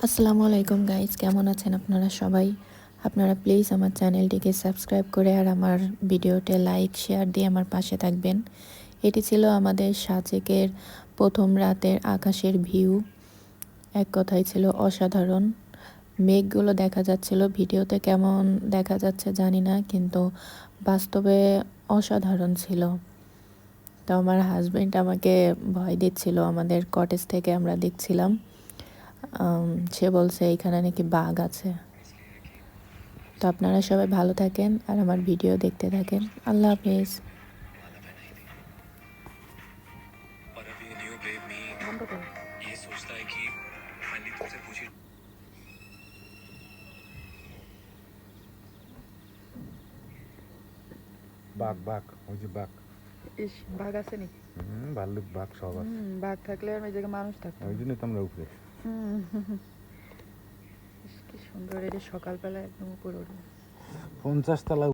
আসসালামু আলাইকুম গাইজ, কেমন আছেন আপনারা সবাই? আপনারা প্লিজ আমার চ্যানেলটিকে সাবস্ক্রাইব করে আর আমার ভিডিওতে লাইক শেয়ার দিয়ে আমার পাশে থাকবেন। এটি ছিল আমাদের সাজেকের প্রথম রাতের আকাশের ভিউ। এক কথাই ছিল অসাধারণ। মেঘগুলো দেখা যাচ্ছিল, ভিডিওতে কেমন দেখা যাচ্ছে জানি না, কিন্তু বাস্তবে অসাধারণ ছিল। তো আমার হাজব্যান্ড আমাকে ভয় দিচ্ছিল, আমাদের কটেজ থেকে আমরা দেখছিলাম। সে বলছে এখানে নাকি বাঘ আছে। তো আপনারা সবাই ভালো থাকেন আর আমার ভিডিও দেখতে থাকেন। আল্লাহ হাফেজ। और अब ये न्यू बेब मी ये सोचता है कि फाइनली तुमसे पूछी বাঘ বাঘ ওই যে বাঘ ইস, বাঘ আছে নাকি? ভাল্লুক বাঘ সব আছে। বাঘ থাকলে আর ওই জায়গায় মানুষ থাকতো ওই না। জন্যই তো আমরা উপরে। ইস, কি সুন্দর! এটা সকালবেলা একদম উপরে উঠবে। 50 তলা